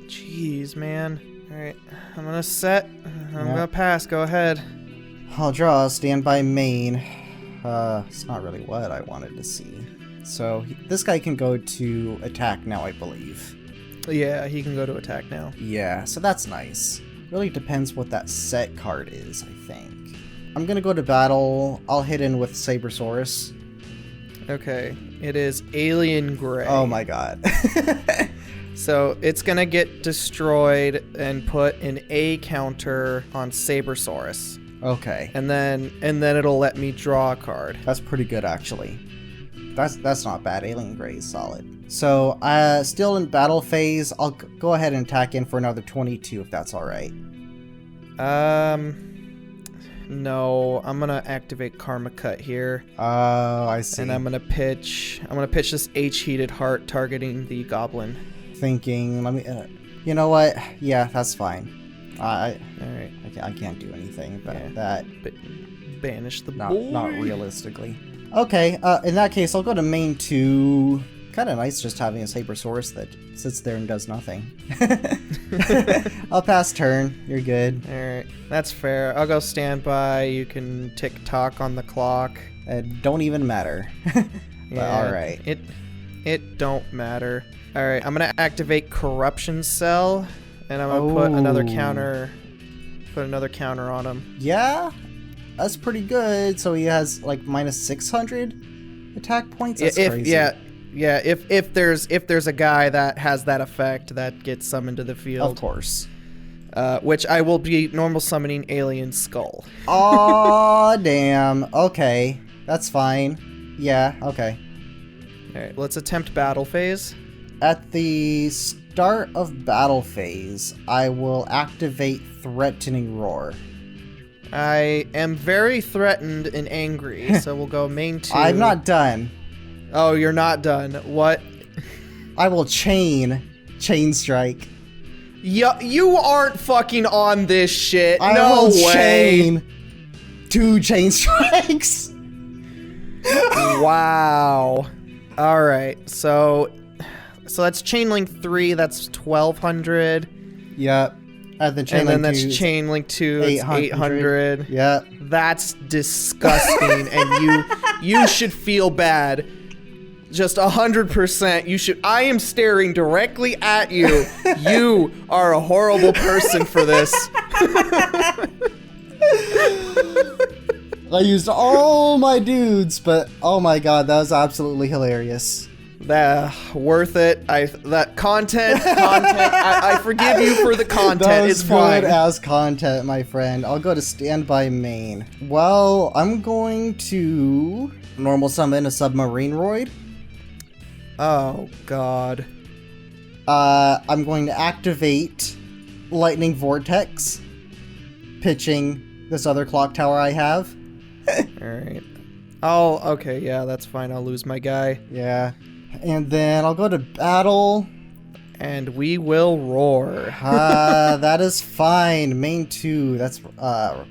Jeez, man. Alright. I'm gonna set. I'm gonna pass. Go ahead. I'll draw standby main. It's not really what I wanted to see. So, this guy can go to attack now, I believe. Yeah, he can go to attack now. Yeah, so that's nice. Really depends what that set card is, I think. I'm gonna go to battle. I'll hit in with Sabersaurus. Okay. It is Alien Gray. Oh my god. So it's gonna get destroyed and put an A counter on Sabersaurus. Okay. And then it'll let me draw a card. That's pretty good, actually. That's not bad. Alien Gray is solid. So, still in battle phase, I'll go ahead and attack in for another 22 if that's alright. No, I'm gonna activate Karma Cut here. Oh, I see. And I'm gonna pitch this H-Heated Heart targeting the Goblin. Thinking, let me, you know what? Yeah, that's fine. All right. I can't do anything about that. Banish the Not boy. realistically. Okay, in that case, I'll go to main 2. Kind of nice just having a Sabersaurus that sits there and does nothing. I'll pass turn. You're good. Alright, that's fair. I'll go standby. You can tick-tock on the clock. It don't even matter. But Yeah, alright. It don't matter. Alright, I'm gonna activate Corruption Cell, and I'm gonna put another counter on him. Yeah? That's pretty good. So he has like minus 600 attack points? That's crazy. Yeah, if there's a guy that has that effect that gets summoned to the field. Of course. Which I will be normal summoning Alien Skull. Aw, damn. Okay. That's fine. Yeah, okay. Alright, let's attempt battle phase. At the start of battle phase, I will activate Threatening Roar. I am very threatened and angry, so we'll go main 2. I'm not done. Oh, you're not done. What? I will chain strike. You aren't fucking on this shit. I No will way. chain 2 chain strikes. Wow. All right. So that's chain link 3. That's 1200. Yep. At the chain And then link that's 2, chain link 2. It's 800. Yep. That's disgusting, and you should feel bad. Just 100%. You should. I am staring directly at you. You are a horrible person for this. I used all my dudes, but oh my god, that was absolutely hilarious. Worth it. That content. I forgive you for the content. That was It's fine. good as content, my friend. I'll go to standby main. Well, I'm going to normal summon a submarine roid. Oh god. I'm going to activate lightning vortex, pitching this other clock tower I have. All right. Oh, okay. Yeah, that's fine. I'll lose my guy. Yeah. And then I'll go to battle. And we will roar. That is fine. Main 2. That's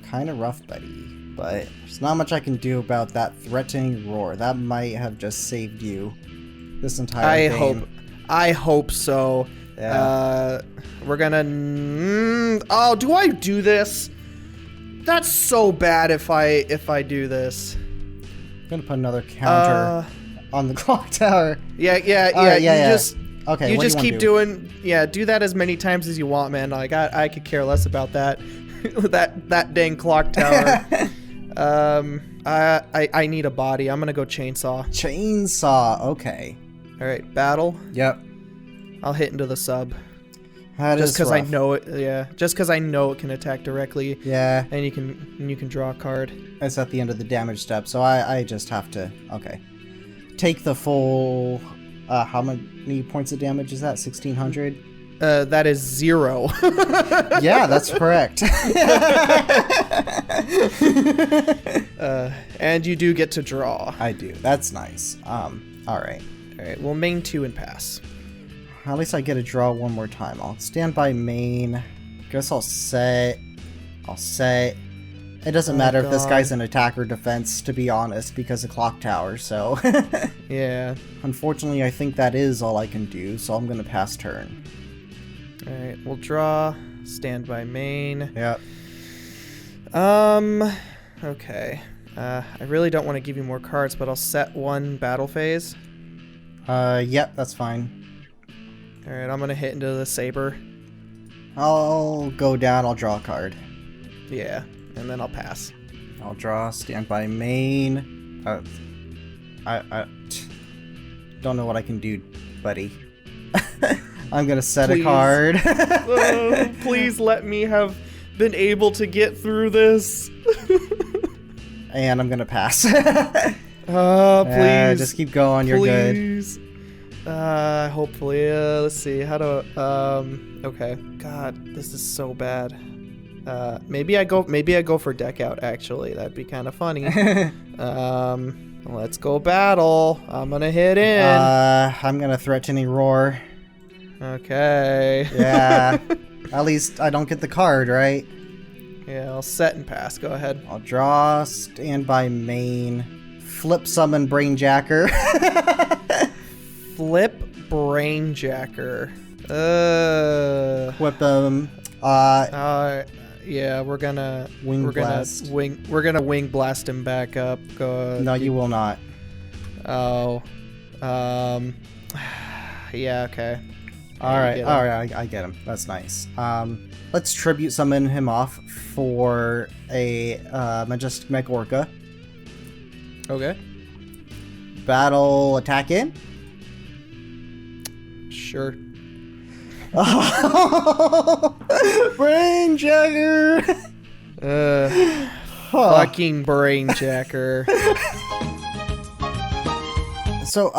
kind of rough, buddy. But there's not much I can do about that threatening roar. That might have just saved you this entire game. I hope so. Yeah. We're gonna. Oh, do I do this? That's so bad if I do this. I'm gonna put another counter on the clock tower. Yeah. Okay, You what just do you keep wanna doing. Yeah, do that as many times as you want, man. Like I could care less about that. that dang clock tower. I need a body. I'm gonna go chainsaw. Chainsaw. Okay. All right, battle. Yep. I'll hit into the sub. That Just is because I rough. know it. Yeah. Just because I know it can attack directly. Yeah. And you can draw a card. It's at the end of the damage step, so I just have to. Okay. Take the full. How many points of damage is that? 1600. That is 0. Yeah, that's correct. And you do get to draw. I do. That's nice. All right. All right. Well, main 2 and pass. At least I get a draw one more time. I'll stand by main. Guess I'll set. It doesn't matter if this guy's an attack or defense, to be honest, because of clock tower. So. Yeah. Unfortunately, I think that is all I can do. So I'm gonna pass turn. All right. We'll draw. Stand by main. Yep. Okay. I really don't want to give you more cards, but I'll set 1 battle phase. Yep, that's fine. All right. I'm gonna hit into the saber. I'll go down. I'll draw a card. Yeah. And then I'll pass. I'll draw. Stand by main. I don't know what I can do, buddy. I'm gonna set a card. Please let me have been able to get through this. And I'm gonna pass. Please. Just keep going. You're good. Please. Hopefully. Let's see. How do? Okay. God, this is so bad. Maybe I go for deck out. Actually, that'd be kind of funny. Let's go battle. I'm gonna hit in. I'm gonna threatening roar. Okay. Yeah. At least I don't get the card, right? Yeah, I'll set and pass. Go ahead. I'll draw, standby main, flip summon Brainjacker. Flip Brainjacker. Whip him. Yeah, we're gonna Blast. We're gonna wing blast him back up. Go. No, you will not. Oh. Yeah. Okay. All right. I get him. That's nice. Let's tribute summon him off for a majestic mech orca. Okay. Battle attack in. Sure. Brainjacker. Fucking Brainjacker. So,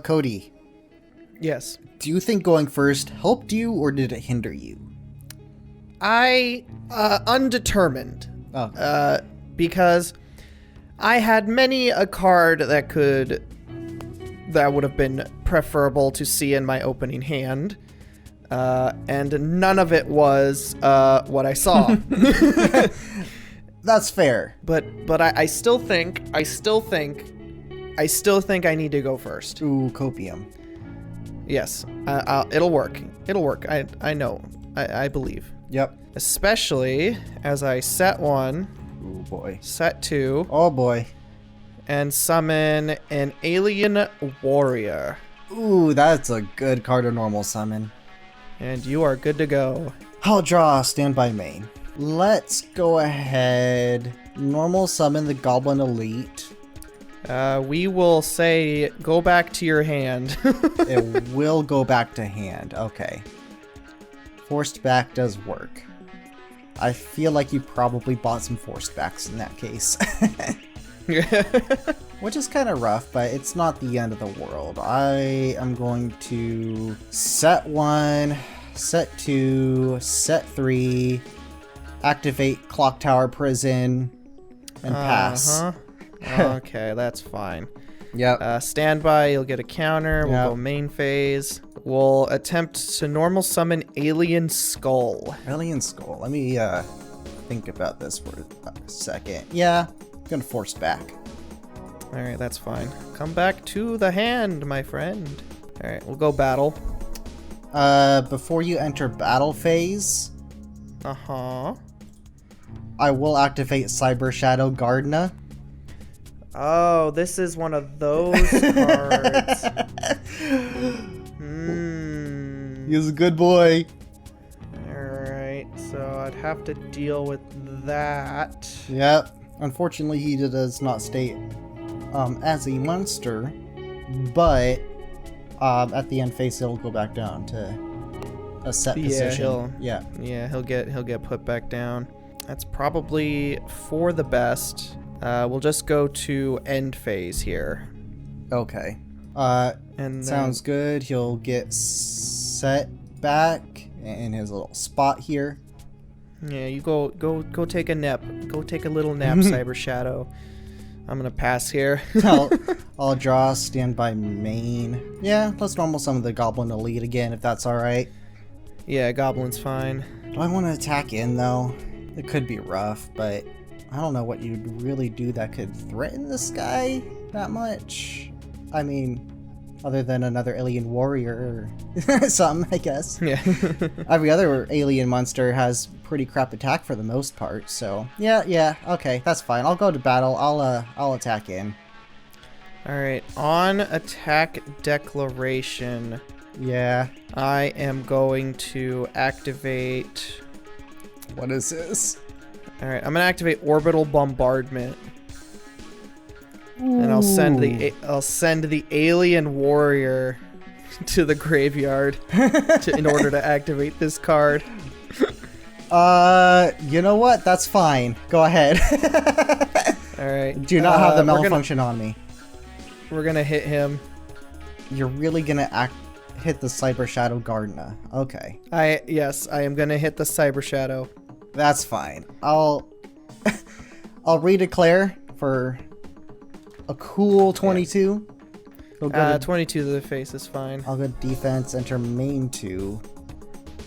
Cody. Yes. Do you think going first helped you or did it hinder you? Undetermined. Oh. Because I had many a card that would have been preferable to see in my opening hand. And none of it was what I saw. That's fair. But I still think I need to go first. Ooh, copium. Yes, it'll work. It'll work. I know. I believe. Yep. Especially as I set 1, Ooh, boy. set 2, Oh, boy. and summon an alien warrior. Ooh, that's a good card to normal summon. And you are good to go. I'll draw standby main. Let's go ahead. Normal summon the Goblin Elite. We will say go back to your hand. It will go back to hand. Okay. Forced back does work. I feel like you probably bought some forced backs in that case. Which is kind of rough, but it's not the end of the world. I am going to set 1, set 2, set 3, activate Clock Tower Prison, and pass. Okay, that's fine. Yep. Standby, you'll get a counter. We'll go main phase. We'll attempt to normal summon Alien Skull. Alien Skull. Let me think about this for a second. Yeah, I'm gonna force back. Alright, that's fine. Come back to the hand, my friend. Alright, we'll go battle. Before you enter battle phase, Uh-huh. I will activate Cyber Shadow Gardener. Oh, this is one of those cards. He's a good boy. Alright, so I'd have to deal with that. Yep. Unfortunately, he does not state as a monster, but at the end phase, he'll go back down to a set position. Yeah, he'll get put back down. That's probably for the best. We'll just go to end phase here. Okay. And sounds good. He'll get set back in his little spot here. Yeah, you go take a nap. Go take a little nap, Cyber Shadow. I'm gonna pass here. I'll draw standby main. Yeah, let's normal summon the Goblin Elite again, if that's alright. Yeah, Goblin's fine. Do I want to attack in, though? It could be rough, but I don't know what you'd really do that could threaten this guy that much. I mean, other than another alien warrior or something, I guess. Yeah. Every other alien monster has pretty crap attack for the most part, so yeah, okay, that's fine. I'll go to battle. I'll attack in. All right, on attack declaration. Yeah. I am going to activate. What is this? All right, I'm gonna activate orbital bombardment. And I'll send the alien warrior to the graveyard in order to activate this card. You know what? That's fine. Go ahead. All right. Do not have the malfunction on me. We're gonna hit him. You're really gonna hit the Cyber Shadow Gardener. Okay. Yes, I am gonna hit the Cyber Shadow. That's fine. I'll redeclare for a cool 22. Yeah. 22 to the face is fine. I'll go defense, enter main 2.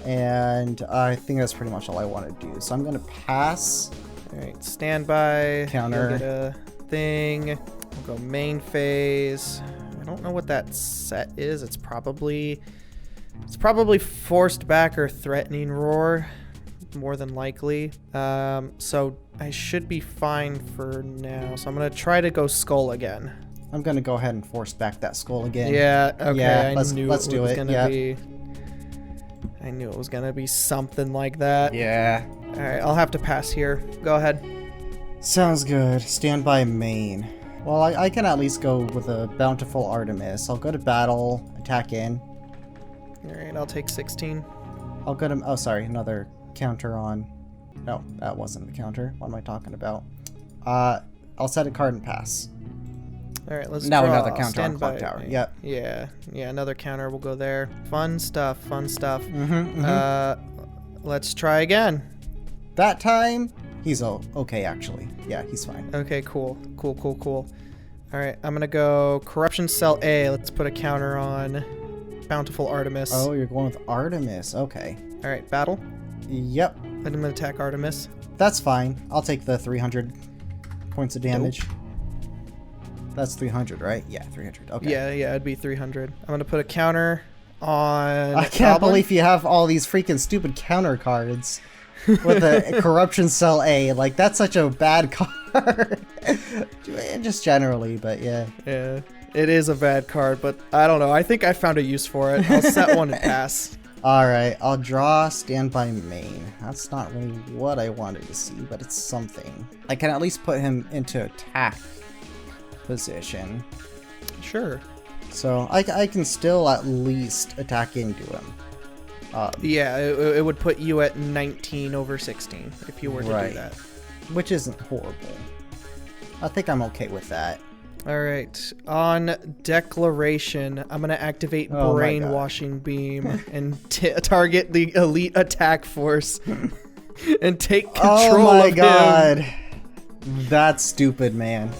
And I think that's pretty much all I want to do. So I'm going to pass. All right, standby. Counter. Go get a thing. We'll go main phase. I don't know what that set is. It's probably forced back or threatening roar, more than likely. So I should be fine for now. So I'm gonna try to go skull again. I'm going to go ahead and force back that skull again. Yeah. Okay. Yeah, let's do it. I knew it was gonna be something like that. Yeah. All right. I'll have to pass here. Go ahead. Sounds good. Stand by main. Well, I can at least go with a Bountiful Artemis. I'll go to battle, attack in. Alright, I'll take 16. I'll go to... Oh, sorry. Another counter on... No, that wasn't the counter. What am I talking about? I'll set a card and pass. Alright, let's now draw. Another counter on Clock Tower. Yep. Yeah, another counter will go there. Fun stuff, fun stuff. Let's try again. That time, he's okay, actually. Yeah, he's fine. Okay, cool. Alright, I'm gonna go Corruption Cell A. Let's put a counter on Bountiful Artemis. Oh, you're going with Artemis. Okay. Alright, battle. Yep. I'm gonna attack Artemis. That's fine. I'll take the 300 points of damage. Dope. That's 300, right? Yeah, 300. Okay. Yeah, it'd be 300. I'm gonna put a counter on I can't believe you have all these freaking stupid counter cards with a Corruption Cell A. Like, that's such a bad card. Just generally, but yeah. Yeah, it is a bad card, but I don't know. I think I found a use for it. I'll set one and pass. Alright, I'll draw Standby Main. That's not really what I wanted to see, but it's something. I can at least put him into attack position. Sure. So I can still at least attack into him. Yeah, it would put you at 19 over 16 if you were to do that. Which isn't horrible. I think I'm okay with that. Alright, on declaration, I'm going to activate Brainwashing Beam and target the elite attack force and take control of him. God. That's stupid, man.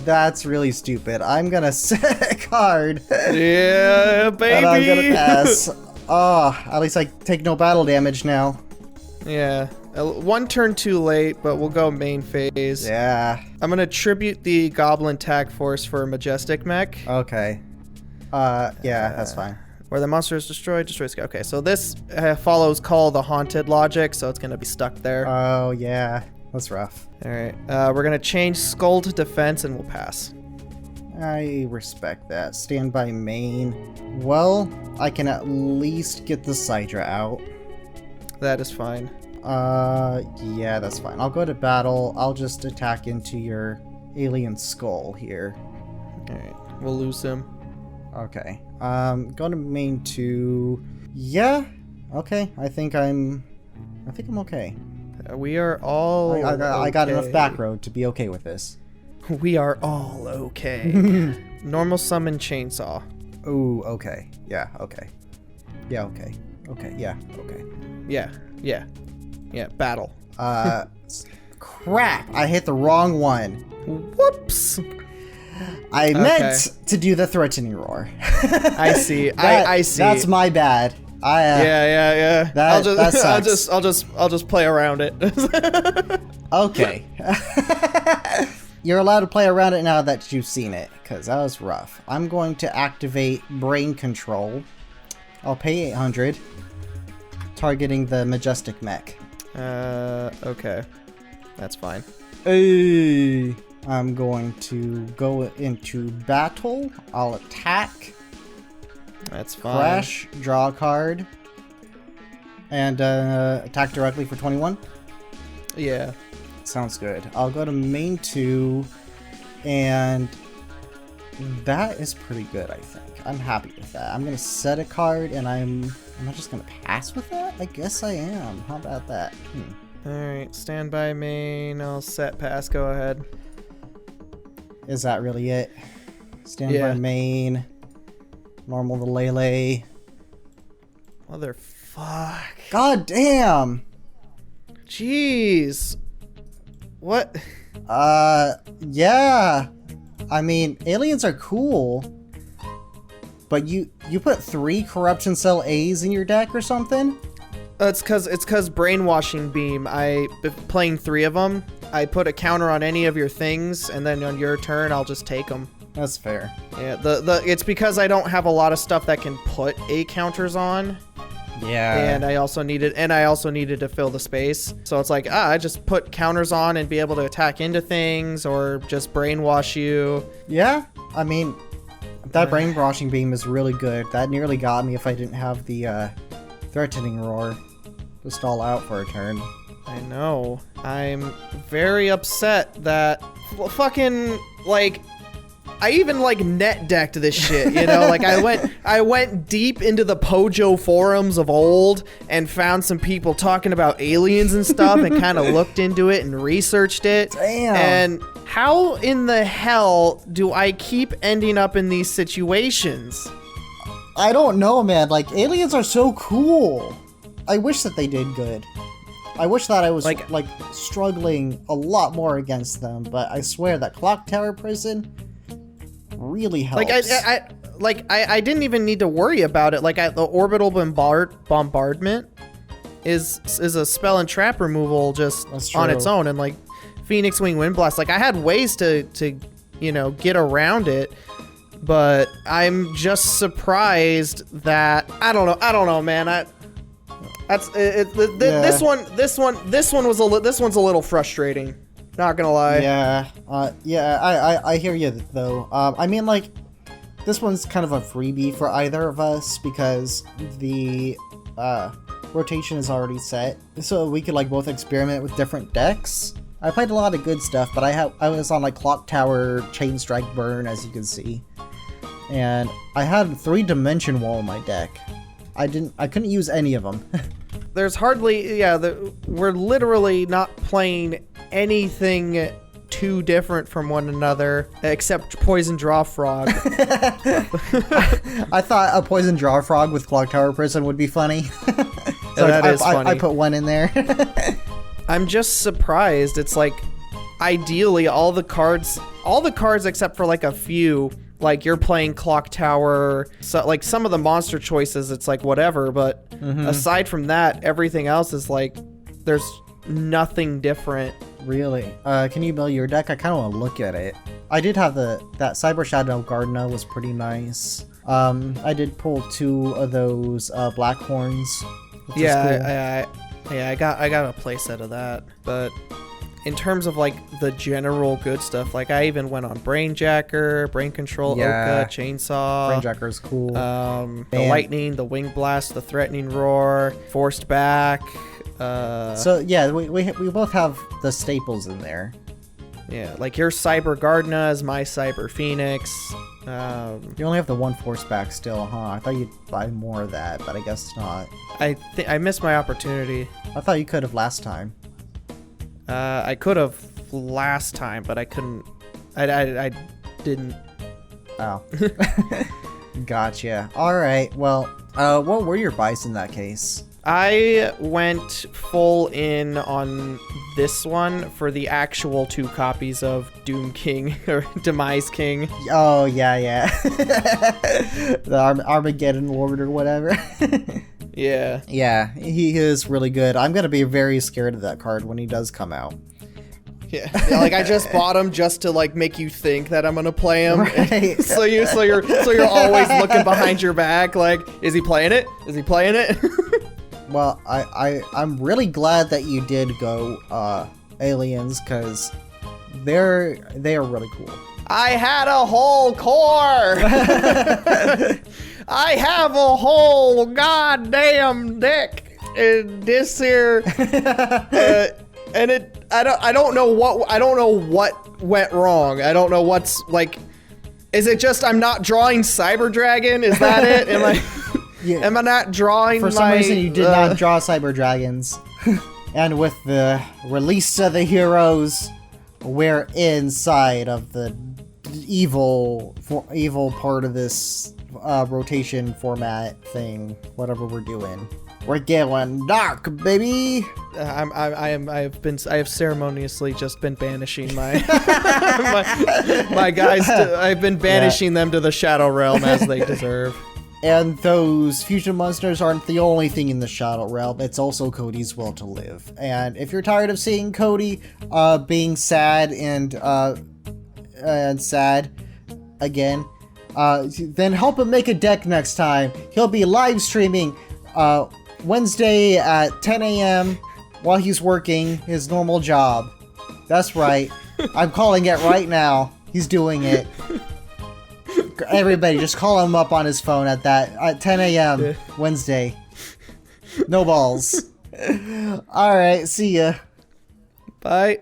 That's really stupid. I'm going to set a card. Yeah, baby. And I'm going to pass. Oh, at least I take no battle damage now. Yeah. One turn too late, but we'll go main phase. Yeah. I'm going to tribute the Goblin Tag Force for Majestic Mech. Okay. Yeah, that's fine. Where the monster is destroyed, destroys... Okay, so this follows Call the Haunted logic, so it's going to be stuck there. Oh, yeah. That's rough. All right. We're going to change Skull to Defense, and we'll pass. I respect that. Stand by main. Well, I can at least get the Cydra out. That is fine. Yeah, that's fine. I'll go to battle. I'll just attack into your alien skull here. Alright, we'll lose him. Okay. Go to main 2. Yeah. Okay. I think I'm okay. We are all I got enough okay. back road to be okay with this. We are all okay. Normal summon chainsaw. Ooh, okay. Yeah, okay. Yeah, okay. Okay, yeah, okay. Yeah, battle. Crap! I hit the wrong one. Whoops! I meant to do the threatening roar. I see. I see. That's my bad. Yeah. That sucks. I'll just play around it. Okay. You're allowed to play around it now that you've seen it, because that was rough. I'm going to activate Brain Control. I'll pay 800, targeting the Majestic Mech. Okay. That's fine. Hey. I'm going to go into battle. I'll attack. That's fine. Crash, draw a card, and attack directly for 21. Yeah. Sounds good. I'll go to main 2, and that is pretty good, I think. I'm happy with that. I'm gonna set a card, and am I just gonna pass with that? I guess I am. How about that? Alright, stand by main. I'll set pass. Go ahead. Is that really it? Stand by main. Normal the Lele. Motherfuck. God damn! Jeez. What? Yeah. I mean, aliens are cool. But you put 3 Corruption Cell A's in your deck or something? It's cause brainwashing beam. Playing 3 of them. I put a counter on any of your things, and then on your turn, I'll just take them. That's fair. Yeah, it's because I don't have a lot of stuff that can put A counters on. Yeah. And I also needed to fill the space. So it's like, I just put counters on and be able to attack into things or just brainwash you. Yeah, I mean, that brainwashing beam is really good. That nearly got me if I didn't have the threatening roar to stall out for a turn. I know. I'm very upset that fucking, like, I even, like, net decked this shit, you know? Like, I went deep into the Pojo forums of old and found some people talking about aliens and stuff and kind of looked into it and researched it. Damn. And how in the hell do I keep ending up in these situations? I don't know, man. Like, aliens are so cool. I wish that they did good. I wish that I was, like struggling a lot more against them, but I swear that Clock Tower Prison really helps. I didn't even need to worry about it. Like, the orbital bombardment is a spell and trap removal just on its own, and like Phoenix Wing Wind Blast. Like, I had ways to get around it, but I'm just surprised that I don't know, man. This one's a little frustrating. Not gonna lie. Yeah, I hear you though. I mean, like, this one's kind of a freebie for either of us because the rotation is already set, so we could like both experiment with different decks. I played a lot of good stuff, but I was on like Clock Tower, Chain Strike Burn, as you can see, and I had 3 Dimension Wall in my deck. I couldn't use any of them. There's hardly, we're literally not playing anything too different from one another except Poison Draw Frog. I thought a Poison Draw Frog with Clock Tower Prison would be funny. So that is funny. I put one in there. I'm just surprised. It's like, ideally, all the cards except for like a few, like you're playing Clock Tower, so like some of the monster choices, it's like whatever, but aside from that, everything else is like, there's nothing different. Really? Can you build your deck? I kind of want to look at it. I did have that Cyber Shadow Gardena was pretty nice. I did pull 2 of those Black Horns. Yeah, cool. I got a playset of that, but in terms of like the general good stuff, like I even went on Brainjacker, Brain Control, Oka, Chainsaw. Brainjacker is cool. The Lightning, the Wing Blast, the Threatening Roar, Forced Back. So yeah, we both have the staples in there. Yeah, like your Cyber Gardena is my Cyber Phoenix. You only have the 1 Force Back still, huh? I thought you'd buy more of that, but I guess not. I missed my opportunity. I thought you could have last time. I could have last time, but I couldn't. I didn't. Oh. Gotcha. Alright, well, what were your buys in that case? I went full in on this one for the actual 2 copies of Doom King, or Demise King. Oh, yeah. The Armageddon Lord or whatever. Yeah. Yeah, he is really good. I'm going to be very scared of that card when he does come out. Yeah, like I just bought him just to like make you think that I'm gonna play him. Right. so you're always looking behind your back, like, is he playing it? Is he playing it? Well, I'm really glad that you did go aliens, because they are really cool. I had a whole core. I have a whole goddamn deck in this here, and I don't know what went wrong. I don't know what's like. Is it just I'm not drawing Cyber Dragon? Is that it? Am I not drawing? For some reason, you did not draw Cyber Dragons. And with the release of the heroes, we're inside of the evil part of this rotation format thing. Whatever we're doing, we're getting dark, baby. I have ceremoniously just been banishing my my guys. I've been banishing them to the Shadow Realm as they deserve. And those fusion monsters aren't the only thing in the Shadow Realm, it's also Cody's will to live. And if you're tired of seeing Cody being sad and sad again, then help him make a deck next time. He'll be live streaming Wednesday at 10 a.m. while he's working his normal job. That's right. I'm calling it right now. He's doing it. Everybody, just call him up on his phone at 10 a.m. Wednesday. No balls. Alright, see ya. Bye.